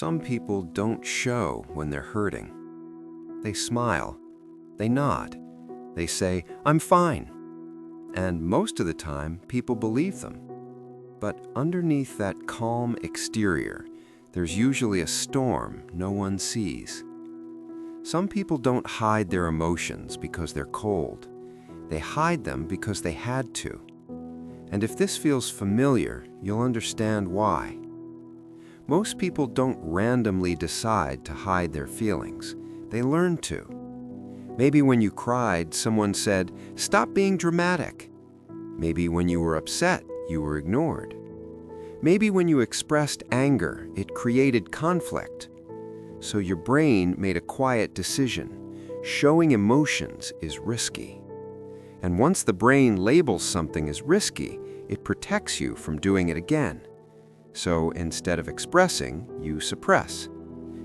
Some people don't show when they're hurting. They smile, they nod, they say, "I'm fine." And most of the time, people believe them. But underneath that calm exterior, there's usually a storm no one sees. Some people don't hide their emotions because they're cold. They hide them because they had to. And if this feels familiar, you'll understand why. Most people don't randomly decide to hide their feelings. They learn to. Maybe when you cried, someone said, "Stop being dramatic." Maybe when you were upset, you were ignored. Maybe when you expressed anger, it created conflict. So your brain made a quiet decision. Showing emotions is risky. And once the brain labels something as risky, it protects you from doing it again. So instead of expressing, you suppress.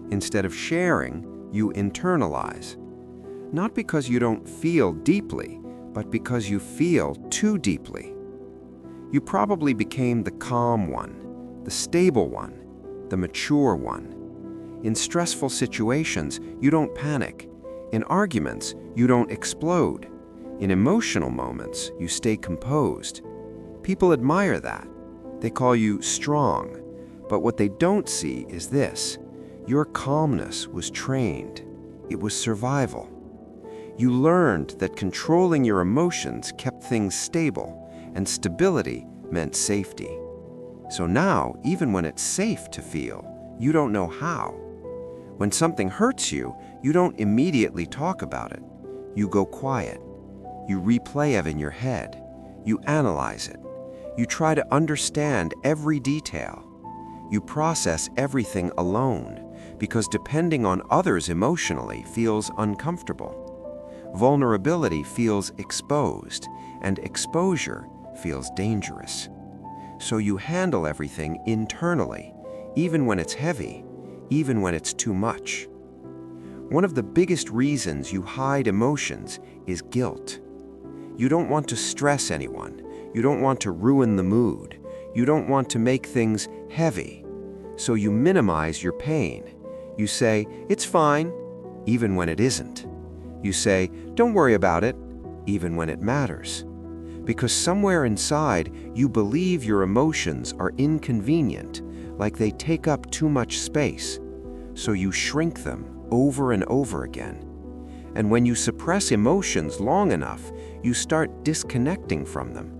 Instead of sharing, you internalize. Not because you don't feel deeply, but because you feel too deeply. You probably became the calm one, the stable one, the mature one. In stressful situations, you don't panic. In arguments, you don't explode. In emotional moments, you stay composed. People admire that. They call you strong. But what they don't see is this. Your calmness was trained. It was survival. You learned that controlling your emotions kept things stable, and stability meant safety. So now, even when it's safe to feel, you don't know how. When something hurts you, you don't immediately talk about it. You go quiet. You replay it in your head. You analyze it. You try to understand every detail. You process everything alone, because depending on others emotionally feels uncomfortable. Vulnerability feels exposed, and exposure feels dangerous. So you handle everything internally, even when it's heavy, even when it's too much. One of the biggest reasons you hide emotions is guilt. You don't want to stress anyone. You don't want to ruin the mood. You don't want to make things heavy. So you minimize your pain. You say, "It's fine," even when it isn't. You say, "Don't worry about it," even when it matters. Because somewhere inside, you believe your emotions are inconvenient, like they take up too much space. So you shrink them over and over again. And when you suppress emotions long enough, you start disconnecting from them.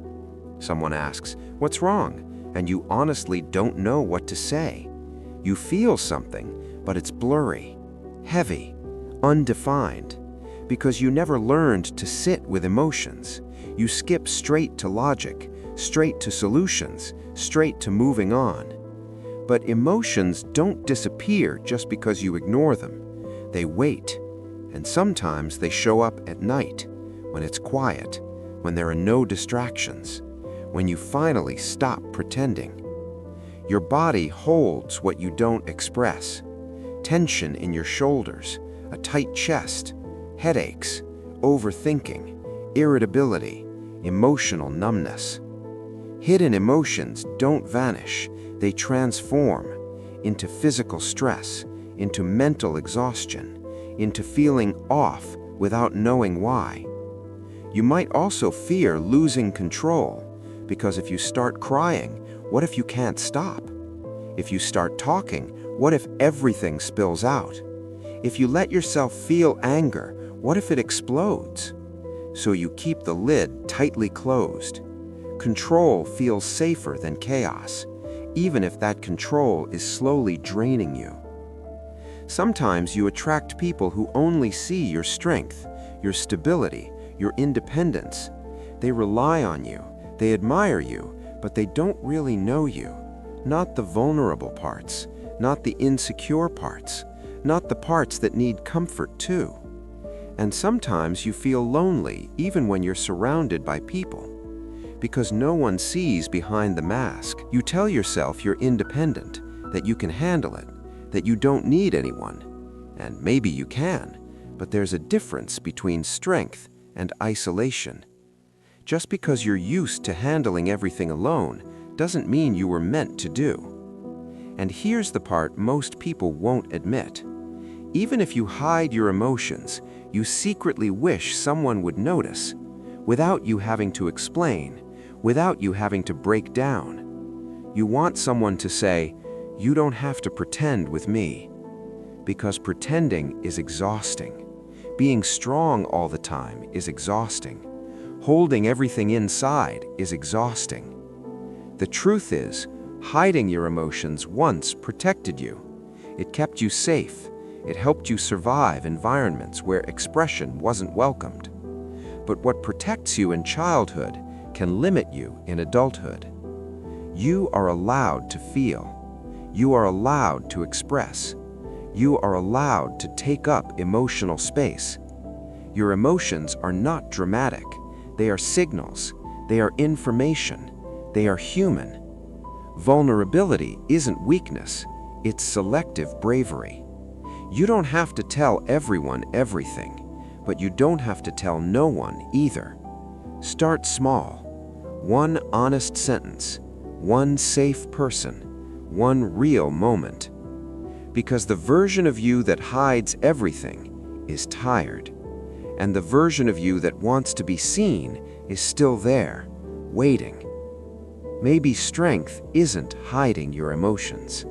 Someone asks, "What's wrong?" And you honestly don't know what to say. You feel something, but it's blurry, heavy, undefined. Because you never learned to sit with emotions. You skip straight to logic, straight to solutions, straight to moving on. But emotions don't disappear just because you ignore them. They wait, and sometimes they show up at night, when it's quiet, when there are no distractions, when you finally stop pretending. Your body holds what you don't express. Tension in your shoulders, a tight chest, headaches, overthinking, irritability, emotional numbness. Hidden emotions don't vanish. They transform into physical stress, into mental exhaustion, into feeling off without knowing why. You might also fear losing control, because if you start crying, what if you can't stop? If you start talking, what if everything spills out? If you let yourself feel anger, what if it explodes? So you keep the lid tightly closed. Control feels safer than chaos, even if that control is slowly draining you. Sometimes you attract people who only see your strength, your stability, your independence. They rely on you, they admire you, but they don't really know you. Not the vulnerable parts, not the insecure parts, not the parts that need comfort too. And sometimes you feel lonely even when you're surrounded by people. Because no one sees behind the mask, you tell yourself you're independent, that you can handle it, that you don't need anyone. And maybe you can, but there's a difference between strength and isolation. Just because you're used to handling everything alone doesn't mean you were meant to do. And here's the part most people won't admit. Even if you hide your emotions, you secretly wish someone would notice, without you having to explain, without you having to break down. You want someone to say, "You don't have to pretend with me." Because pretending is exhausting. Being strong all the time is exhausting. Holding everything inside is exhausting. The truth is, hiding your emotions once protected you. It kept you safe. It helped you survive environments where expression wasn't welcomed. But what protects you in childhood can limit you in adulthood. You are allowed to feel. You are allowed to express. You are allowed to take up emotional space. Your emotions are not dramatic. They are signals. They are information. They are human. Vulnerability isn't weakness. It's selective bravery. You don't have to tell everyone everything, but you don't have to tell no one either. Start small. One honest sentence, one safe person, one real moment. Because the version of you that hides everything is tired, and the version of you that wants to be seen is still there, waiting. Maybe strength isn't hiding your emotions.